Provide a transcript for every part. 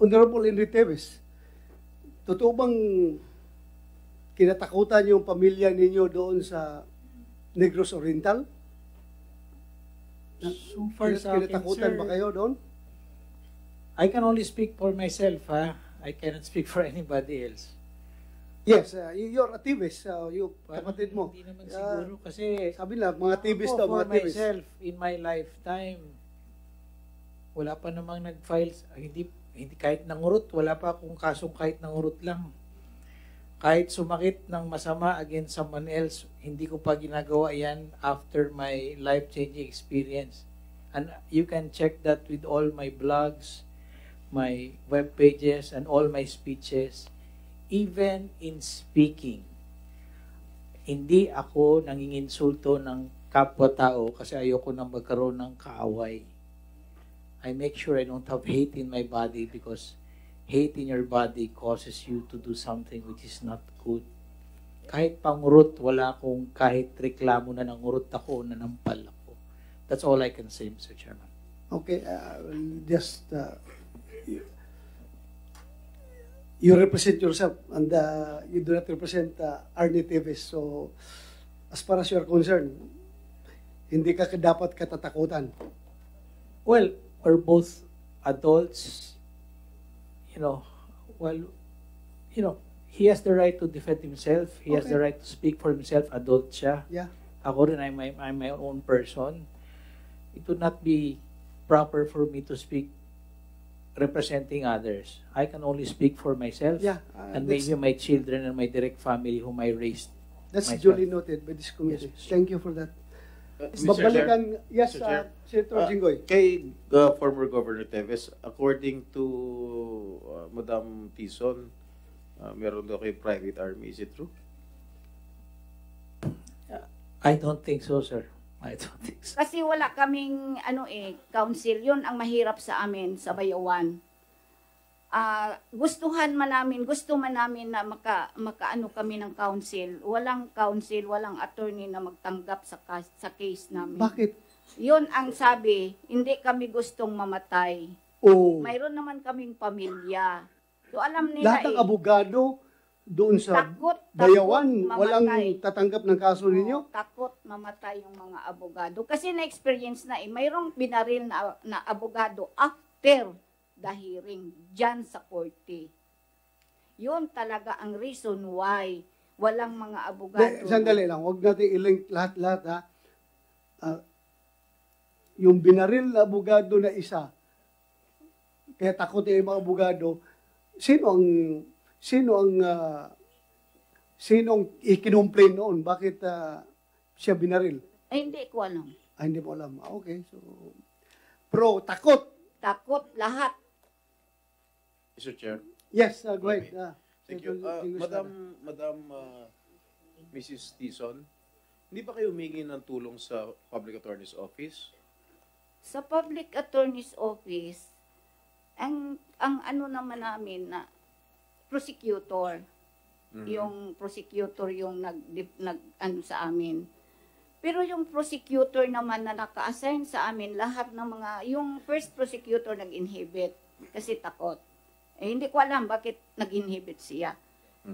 Honorable Henry Teves, totoo bang kinatakutan yung pamilya ninyo doon sa Negros Oriental? So far sa akin, Kinatakutan sir, ba kayo doon? I can only speak for myself, ha? I cannot speak for anybody else. Yes, you're a Teves, yung Parang kapatid mo. Hindi naman siguro kasi Sabi na, mga Teves ako, daw, for mga Teves. myself, in my lifetime, wala pa namang nag-files, hindi kahit nangurot, wala pa akong kasong kahit nangurot lang. Kahit sumakit ng masama against someone else, hindi ko pa ginagawa yan after my life-changing experience. And you can check that with all my blogs, my web pages, and all my speeches. Even in speaking, hindi ako nanginginsulto ng kapwa-tao kasi ayoko nang magkaroon ng kaaway. I make sure I don't have hate in my body because hate in your body causes you to do something which is not good. Kahit pangurot, wala akong kahit reklamo na nangurot ako, nanampal ako. That's all I can say, Mr. Chairman. Okay, just you represent yourself and you do not represent Arnie Teves. So, as far as you are concerned, hindi ka dapat katatakutan. Well, we're both adults. He has the right to defend himself. He has the right to speak for himself. Adult siya. Yeah. Ako rin, I'm my own person. It would not be proper for me to speak representing others. I can only speak for myself and maybe my children and my direct family whom I raised. That's myself. duly noted by this committee. Yes. Thank you for that. Mr. Chair, yes, Mr. Chair, Senator Jinggoy. kay former Governor Teves, according to Madam Tison, meron daw kay private army. Is it true? I don't think so, sir. I don't think so. Kasi wala kaming council. Yun ang mahirap sa amin sa Bayawan. Gusto man namin na makaano kami ng council. Walang council, walang attorney na magtanggap sa case namin. Bakit? Yun ang sabi, hindi kami gustong mamatay. Oh. Mayroon naman kaming pamilya. So alam nila Lahat ng abogado doon sa takot Bayawan, walang mamatay. tatanggap ng kaso ninyo? Takot mamatay yung mga abogado. Kasi na-experience na mayroong binaril na abogado after the hearing dyan sa korte. Yun talaga ang reason why walang mga abogado. Sandali lang, huwag natin i-link lahat-lahat ha. Yung binaril na abogado na isa, kaya takot yung mga abogado, sinong ikinumplain noon? Bakit siya binaril? Ay, hindi ko alam. Hindi mo alam. Okay, so takot. Takot lahat. Mr. Chair. Yes, go ahead. Thank you. Madam Mrs. Tison, hindi ba kayo humingi ng tulong sa Public Attorney's Office? Sa Public Attorney's Office, ang ano naman namin na prosecutor. Yung prosecutor yung nag sa amin. Pero yung prosecutor naman na naka-assign sa amin, lahat ng yung first prosecutor nag-inhibit kasi takot. Hindi ko alam bakit nag-inhibit siya.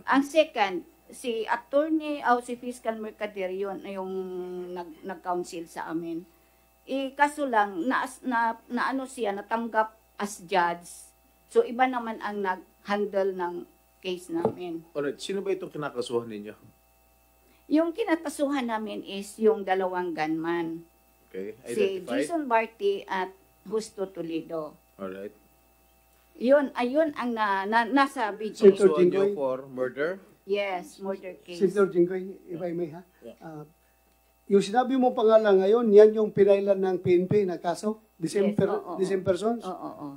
Ang second, si attorney o si fiscal mercader yun yung nag-counsel sa amin. Kaso lang, na siya, natanggap as judge. So, iba naman ang nag-handle ng case namin. Alright, sino ba itong kinakasuhan ninyo? Yung kinakasuhan namin is yung dalawang gunman. Okay, Si identified? Jason Barty at Justo Toledo. Alright. Ayun ang nasa video. Senator Kasuhan nyo Jinggoy? for murder? Yes, murder case. Senator Jinggoy, if I may ha? Yeah. Yung sinabi mo pangalan ngayon, yan yung pinailan ng PNP na kaso? December persons? Oo.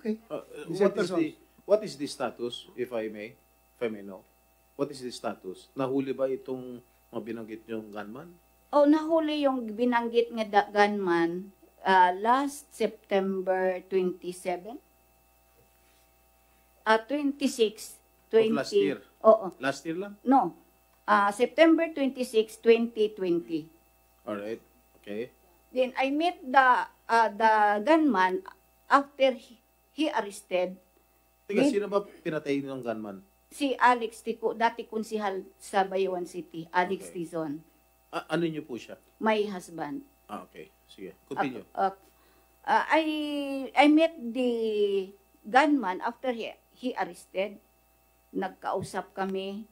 Okay. What is the status, if I may know? What is the status? Nahuli ba itong mga binanggit yung gunman? Nahuli yung binanggit nga gunman last September 27? 26, 20. Last year? Oo. Last year lang? No. September 26, 2020. Alright. Okay. Then I met the gunman after he arrested. Teka, sino ba pinatay ng gunman? Si Alex Tico, dati konsihal sa Bayawan City, Alex Okay. Tizon, Ano niyo po siya? my husband. Okay. Sige. Continue. I met the gunman after he arrested. Nagkausap kami,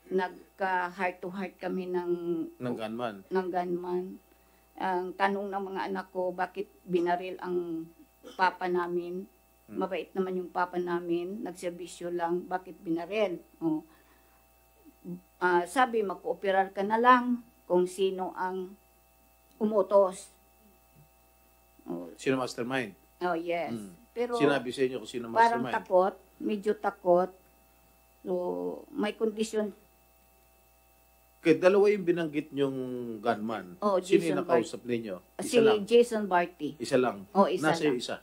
nagka-heart to heart kami ng gunman. ng gunman. Ang tanong ng mga anak ko, bakit binaril ang papa namin? Mabait naman yung papa namin, nagserbisyo lang, bakit binaril? Sabi, mag-cooperar ka na lang kung sino ang umutos. Sino mastermind? Oh, yes. Pero Sinabi sa inyo kung sino parang mastermind? takot, medyo takot. So, may condition. Okay, dalawa yung binanggit nyong gunman. Oh, Sino yung Jason nakausap ninyo? Si Isa lang. Jason Barty. Isa lang. Oh, isa Nasa lang. yung isa?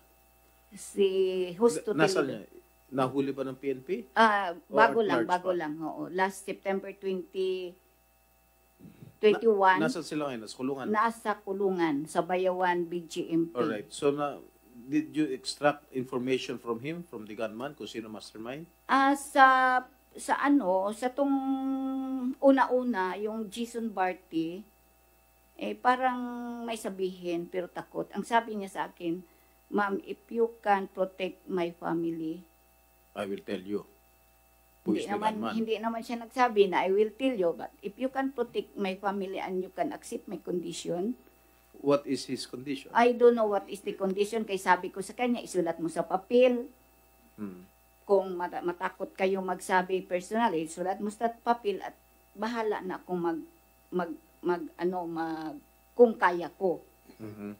Si Justo Nasaan Telido. niya? Nahuli ba ng PNP? Bago Or lang, large bago pa? lang. Oo. Last September 2021, Nasaan sila ngayon? Nasa kulungan? nasa kulungan sa Bayawan BGMP. Alright. So, did you extract information from him, from the gunman, kung sino mastermind? Sa tong una-una, yung Jason Barty, parang may sabihin pero takot. Ang sabi niya sa akin, ma'am, if you can protect my family, I will tell you. Who is the gunman? Hindi naman siya nagsabi na I will tell you, but if you can protect my family and you can accept my condition, What is his condition? I don't know what is the condition, kay sabi ko sa kanya, isulat mo sa papel. Kung matakot kayo magsabi personally, isulat mo sa papel at bahala na akong kung kaya ko. Ang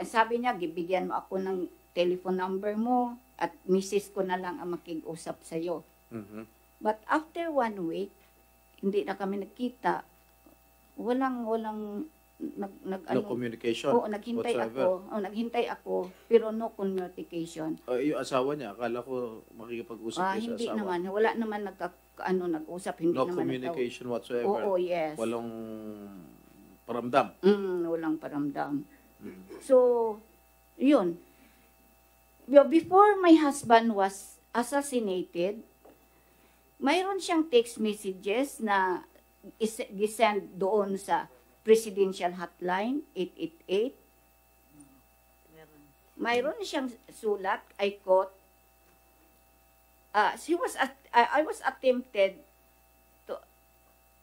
sabi niya, gibigyan mo ako ng telephone number mo at misis ko na lang ang makig-usap sa'yo. But after 1 week, hindi na kami nagkita. Walang No communication Oo, naghintay whatsoever. naghintay ako, pero no communication. Yung asawa niya, akala ko makikipag-usap kayo sa Hindi asawa. naman, wala naman nag-usap, hindi No naman communication whatsoever. Oo, yes. Walang paramdam. Walang paramdam. So, yun. Before my husband was assassinated, mayroon siyang text messages na gisend doon sa presidential hotline 888. Mayroon siyang sulat, I quote, I was attempted to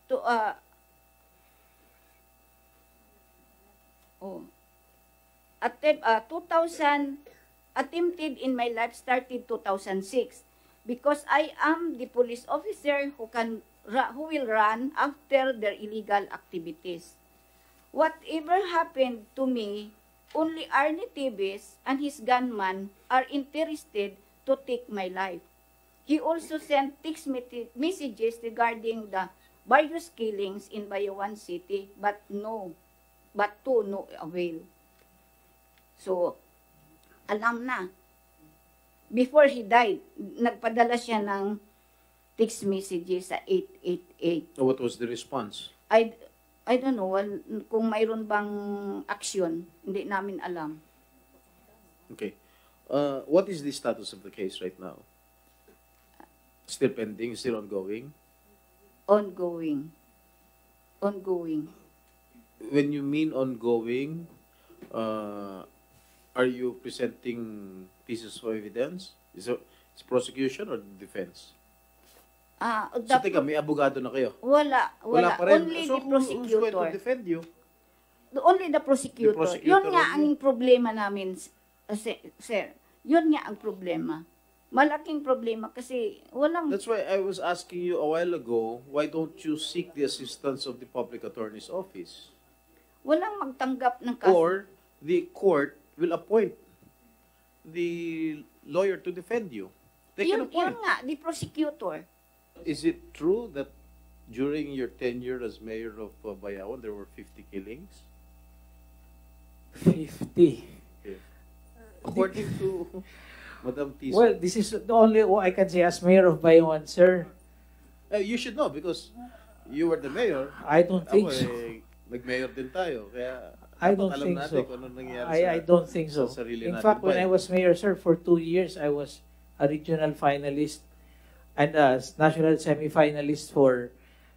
2000 attempted in my life started 2006 because I am the police officer who will run after their illegal activities. Whatever happened to me, only Henry Teves and his gunman are interested to take my life. He also sent text messages regarding the various killings in Bayawan City, but to no avail. So, alam na. Before he died, nagpadala siya ng text messages sa 888. What was the response? I don't know kung mayroon bang action, hindi namin alam. Okay. What is the status of the case right now? Still pending? Still ongoing? Ongoing. When you mean ongoing, are you presenting pieces of evidence? Is it prosecution or defense? So, teka, may abogado na kayo? Wala Wala pa rin. Only So, the who's going prosecutor. to defend you? Only the prosecutor. The prosecutor Yun nga only? ang problema namin, sir. Yun nga ang problema. Malaking problema kasi walang... That's why I was asking you a while ago, why don't you seek the assistance of the public attorney's office? Walang magtanggap ng kaso. Or the court will appoint the lawyer to defend you. They can appoint. Yun nga, the prosecutor. Is it true that during your tenure as mayor of Bayawan, there were 50 killings? 50. Okay. According to Madam Tisa. Well, this is the only what I can say as mayor of Bayawan, sir. You should know because you were the mayor. I don't think Ako, so. Nag-mayor din tayo. Kaya I dapat don't alam think natin so. kung ano nangyari I don't think so. sa sarili In natin fact, when bayan. I was mayor, sir, for 2 years, I was a regional finalist and a national semi-finalist for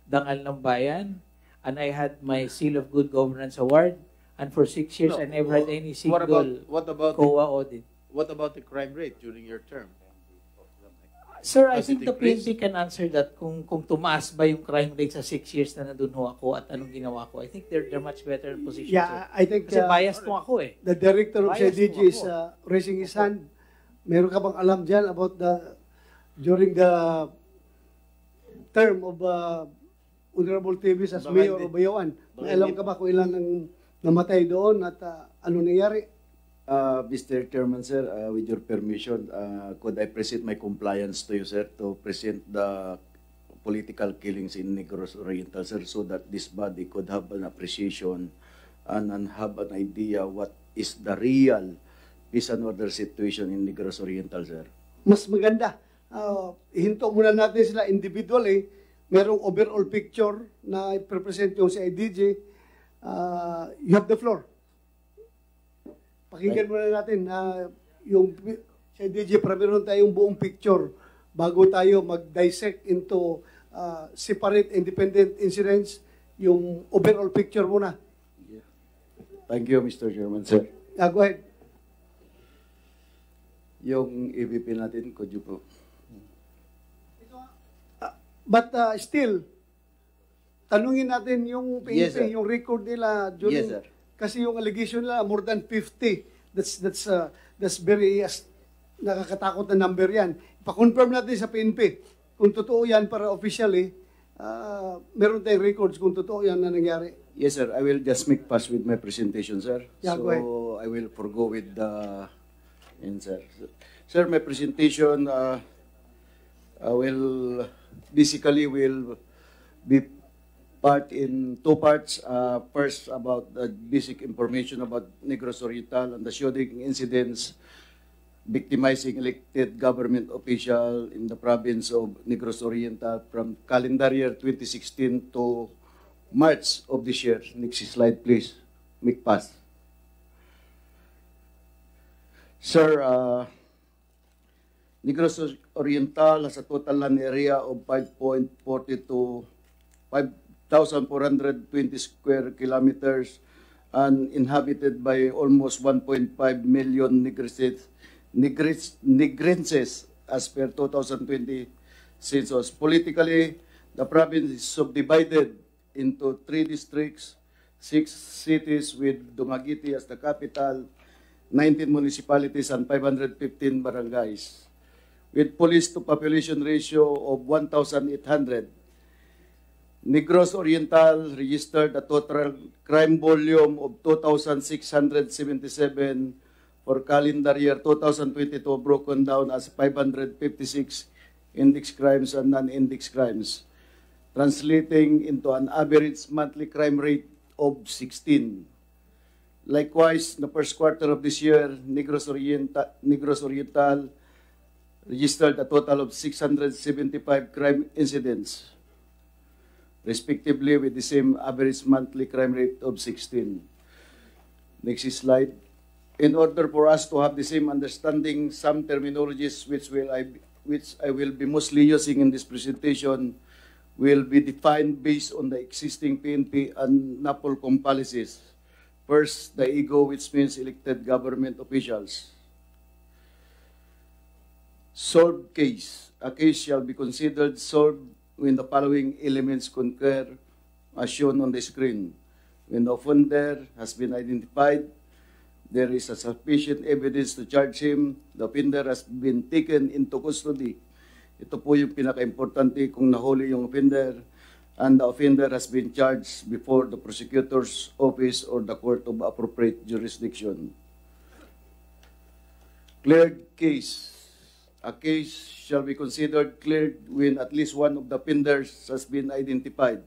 Dangal ng Bayan, and I had my Seal of Good Governance Award, and for 6 years No, I never had any What about single COA audit. what about the crime rate during your term? Sir, I Has think it the PNP increased? can answer that kung tumaas ba yung crime rate sa 6 years na nandun ho ako at anong ginawa ko. I think they're much better position, sir. Yeah, I think Kasi biased po ako eh. the director of Biased CIDG po is ako. raising his hand. Meron ka bang alam dyan about during the term of Honorable Teves as Baka mayor hindi. of Bayawan? Baka May alam hindi. ka ba kung ilan ang namatay doon at ano nangyari? Mr. Chairman, sir, with your permission, could I present my compliance to you, sir, to present the political killings in Negros Oriental, sir, so that this body could have an appreciation and have an idea what is the real peace and order situation in Negros Oriental, sir. Mas maganda. Hinto muna natin sila individual eh. Merong overall picture na i-represent yung CIDG. You have the floor. Pakinggan muna natin yung CIDG para meron tayong buong picture bago tayo mag-dissect into separate independent incidents, yung overall picture muna. Thank you, Mr. Chairman, sir. Go ahead. Yung EVP natin, could you po? But still, tanungin natin yung PNP, Yes, sir. yung record nila during, Yes, sir. kasi yung allegation nila more than 50. That's very nakakatakot na number yan. Pa-confirm natin sa PNP kung totoo yan para officially, meron tayong records kung totoo yan na nangyari. Yes, sir. I will just make pass with my presentation, sir. Yeah, so go ahead. I will forgo with the answer. Sir, my presentation will be part in two parts. First, about the basic information about Negros Oriental and the shooting incidents victimizing elected government official in the province of Negros Oriental from calendar year 2016 to March of this year. Next slide, please. Make pass. Sir, Negros Oriental has a total land area of 5.42 5,420 square kilometers and inhabited by almost 1.5 million Negrenses as per 2020 census. Politically, the province is subdivided into 3 districts, 6 cities with Dumaguete as the capital, 19 municipalities and 515 barangays. With police to population ratio of 1,800, Negros Oriental registered a total crime volume of 2,677 for calendar year 2022, broken down as 556 index crimes and non-index crimes, translating into an average monthly crime rate of 16. Likewise, in the first quarter of this year, Negros Oriental registered a total of 675 crime incidents, respectively with the same average monthly crime rate of 16. Next slide. In order for us to have the same understanding, some terminologies which I will be mostly using in this presentation will be defined based on the existing PNP and NAPOLCOM policies. First, the EGO, which means elected government officials. Solved case. A case shall be considered solved when the following elements concur as shown on the screen. When the offender has been identified, there is a sufficient evidence to charge him, the offender has been taken into custody. Ito po yung pinaka-importante kung nahuli yung offender, and the offender has been charged before the prosecutor's office or the court of appropriate jurisdiction. Cleared case. A case shall be considered cleared when at least one of the offenders has been identified.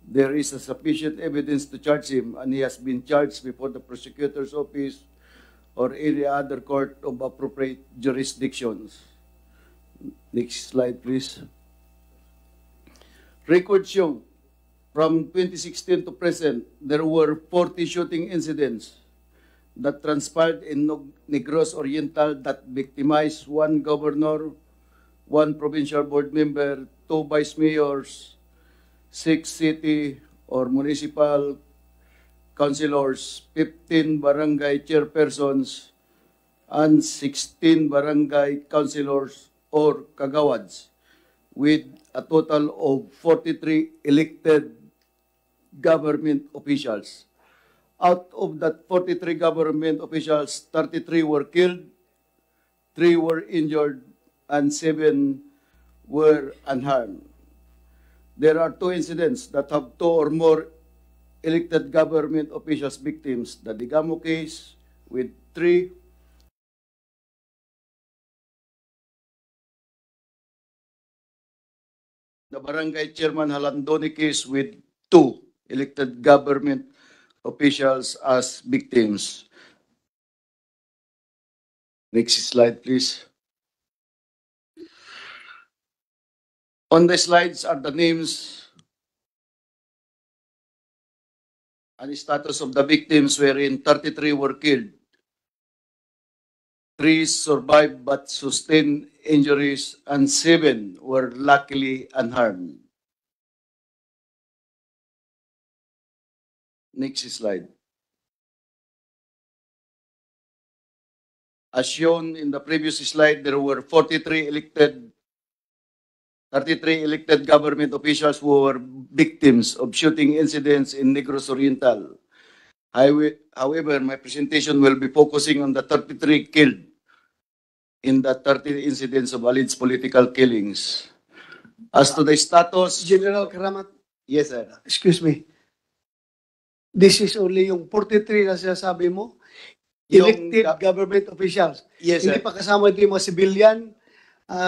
There is a sufficient evidence to charge him, and he has been charged before the prosecutor's office or any other court of appropriate jurisdictions. Next slide, please. Records show from 2016 to present, there were 40 shooting incidents. that transpired in Negros Oriental that victimized one governor, one provincial board member, two vice mayors, 6 city or municipal councilors, 15 barangay chairpersons, and 16 barangay councilors or kagawads, with a total of 43 elected government officials. Out of that 43 government officials, 33 were killed, 3 were injured, and 7 were unharmed. There are 2 incidents that have 2 or more elected government officials victims. The Digamo case with 3, the Barangay Chairman Halandoni case with 2 elected government officials as victims. Next slide, please. On the slides are the names and status of the victims, wherein 33 were killed, 3 survived but sustained injuries, and 7 were luckily unharmed. Next slide. As shown in the previous slide, there were 33 elected government officials who were victims of shooting incidents in Negros Oriental. However, my presentation will be focusing on the 33 killed in the 30 incidents of alleged political killings. As to the status... General Karamat, Yes, sir. excuse me. This is only yung 43 na sinasabi mo? Yung Elected government officials. Yes, Hindi sir. pa kasama din yung mga civilian,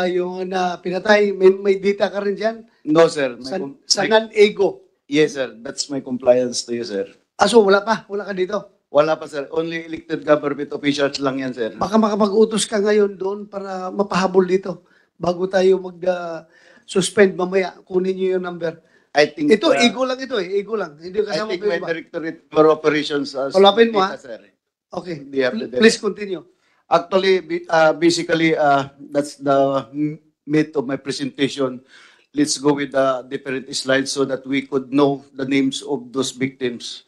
yung na pinatay. May data ka rin dyan? No, sir. Sa non-ego. Yes, sir. That's my compliance to you, sir. So wala pa? Wala ka dito? Wala pa, sir. Only elected government officials lang yan, sir. Baka makapag-utos ka ngayon doon para mapahabol dito bago tayo mag-suspend mamaya. Kunin niyo yung number. I think... Ito, ego lang ito eh. Ego lang. Hindi I kasama think pa my yung iba. directorate for operations as... Palapin mo, ha? sir. Okay. They have the data. Please continue. Actually, basically, that's the meat of my presentation. Let's go with the different slides so that we could know the names of those victims.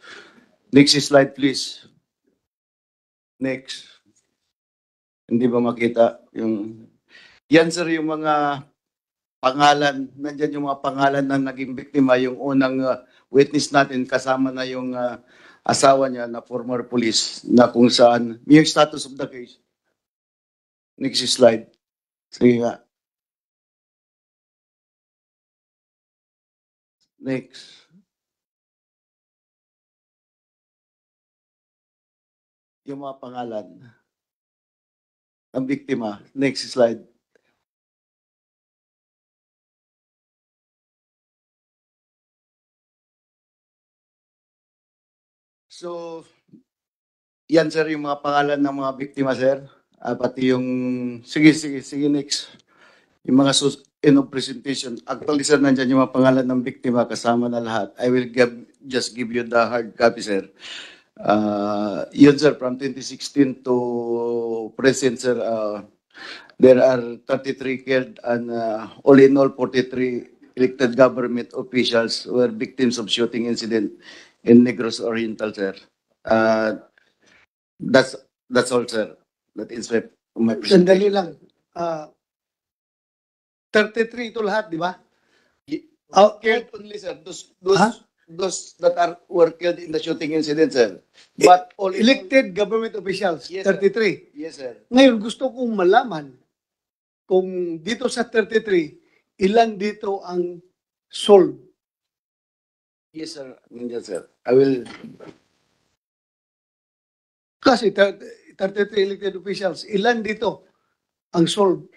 Next slide, please. Next. Hindi ba makita yung... Yan, sir, yung mga pangalan. Nandyan yung mga pangalan ng naging biktima. Yung unang witness natin, kasama na yung asawa niya na former police, na kung saan, yung status of the case. Next slide. Sige nga. Next. Yung mga pangalan ng biktima. Next slide. So, yan, sir, yung mga pangalan ng mga biktima, sir. Pati yung, sige, next. Yung mga end of presentation. Actually, sir, nandyan yung mga pangalan ng biktima, kasama na lahat. I will just give you the hard copy, sir. Yun, sir, from 2016 to present, sir, there are 33 killed and all in all, 43 elected government officials were victims of shooting incident in Negros Oriental, sir. That's all, sir. That is my presentation. Sandali lang. 33 ito lahat, di ba? Killed only, sir. Huh? Those that were killed in the shooting incident, sir. But all Elected government officials, Yes, sir. 33. Yes, sir. Ngayon, gusto kong malaman kung dito sa 33, ilan dito ang solved. Yes, sir. Yes, sir. I will. Kasi 33 elected officials, ilan dito ang solved?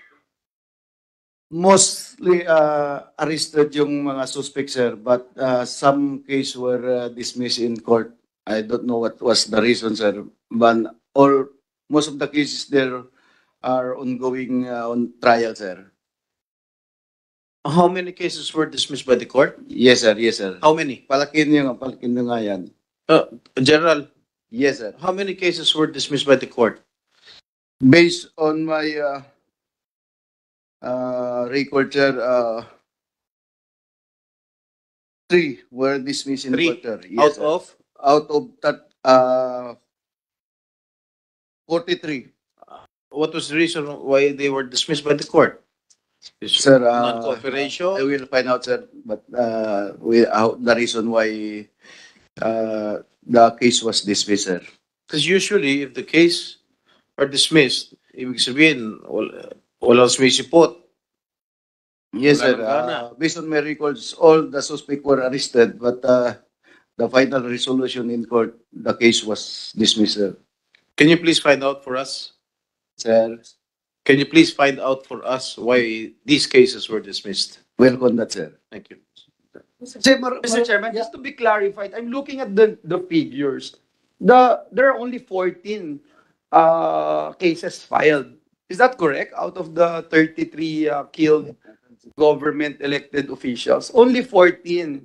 Mostly arrested yung mga suspects, sir, but some case were dismissed in court. I don't know what was the reason, sir. But most of the cases there are ongoing on trial, sir. How many cases were dismissed by the court? Yes, sir. Yes, sir. How many? Palakin nyo nga yan. General, Yes, sir. How many cases were dismissed by the court? Based on my record, sir, 3 were dismissed in Three court, sir. out Yes, sir. of? Out of that, 43. What was the reason why they were dismissed by the court? Is Sir, non-cooperation? I will find out, sir, but the reason why the case was dismissed, sir. Because usually, if the case are dismissed, ibig sabihin, walang sumisipot. Yes, Wala sir. nang gana. Based on my records, all the suspects were arrested, but the final resolution in court, the case was dismissed, sir. Can you please find out for us? Sir, Can you please find out for us why these cases were dismissed? welcome that, sir. Thank you. Mr. Chairman, just to be clarified, I'm looking at the figures. There are only 14 cases filed. Is that correct? Out of the 33 killed government elected officials, only 14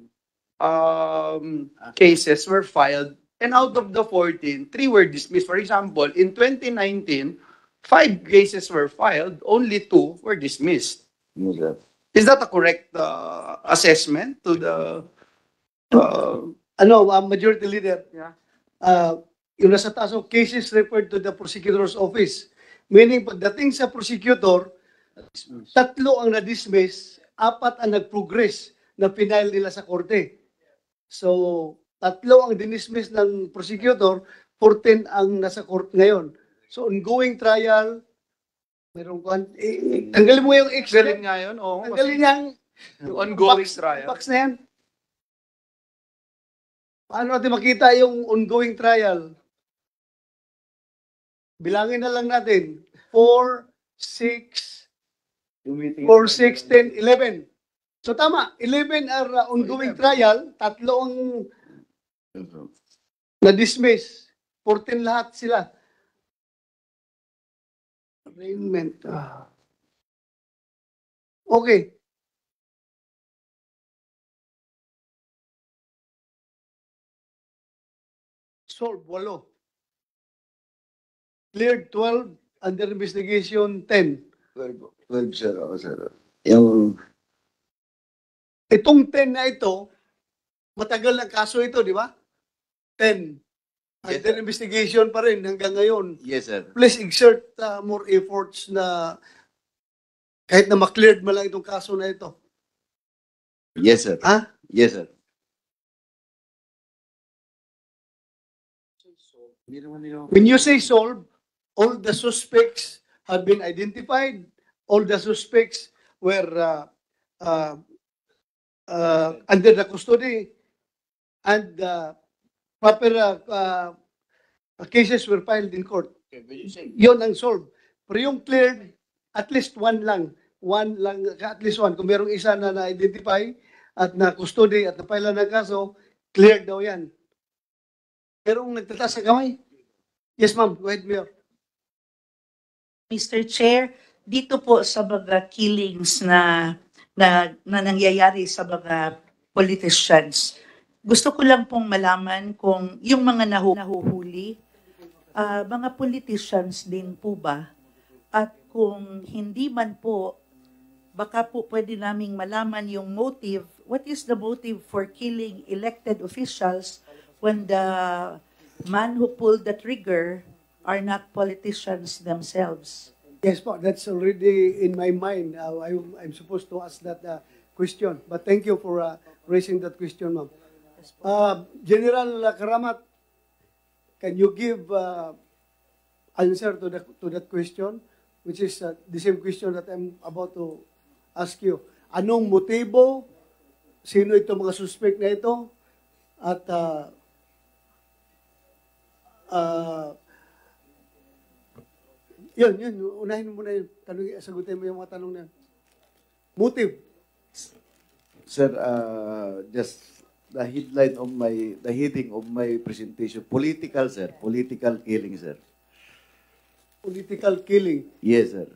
cases were filed. And out of the 14, 3 were dismissed. For example, in 2019, 5 cases were filed, only 2 were dismissed. Yes, sir. Is that a correct assessment to the Majority Leader, yeah? yung nasa taas of cases referred to the prosecutor's office. Meaning, pagdating sa prosecutor, 3 ang na-dismiss, 4 ang nag-progress na final nila sa korte. So, 3 ang dinismiss ng prosecutor, 14 ang nasa court ngayon. So, ongoing trial, merong tanggalin mo yung Galing nga yun, oo. tanggalin niyang Yung ongoing box, trial. box na yan. Paano natin makita yung ongoing trial? Bilangin na lang natin. 4, 6, 10, 11. So tama, 11 are ongoing trial, 3 ang na-dismiss. 14 lahat sila. Arraignment. Okay. Solved 8. Cleared 12, under investigation 10. 12, sir. Oh, sir. Yung Itong 10 na ito, matagal na kaso ito, di ba? 10. Yes, Under investigation pa rin hanggang ngayon. yes, sir. Please exert more efforts na kahit na ma-cleared mo lang itong kaso na ito. Yes, sir. Ha? Yes, sir. When you say solved, all the suspects have been identified, all the suspects were under the custody, and proper cases were filed in court. Yun ang solved. Pero yung cleared, at least one lang. At least one. Kung merong isa na na-identify at na-custody at na-file ng kaso, cleared daw yan. Merong nagtataas sa kamay? Yes, ma'am. Go ahead, Mayor. Mr. Chair, dito po sa mga killings na nangyayari sa mga politicians, gusto ko lang pong malaman kung yung mga nahuhuli, mga politicians din po ba? At kung hindi man po, baka po pwede naming malaman yung motive. What is the motive for killing elected officials when the man who pulled the trigger are not politicians themselves? Yes, po. That's already in my mind. I'm supposed to ask that question. But thank you for raising that question, ma'am. General Karamat, can you give answer to that question, which is the same question that I'm about to ask you? Anong motibo? Sino ito mga suspect na ito? At yun, unahin mo na yun. Sagutin mo yung mga tanong na yun. Motive. Sir, just the heading of my presentation, political, sir. Political killing, sir. Political killing. Yes, sir.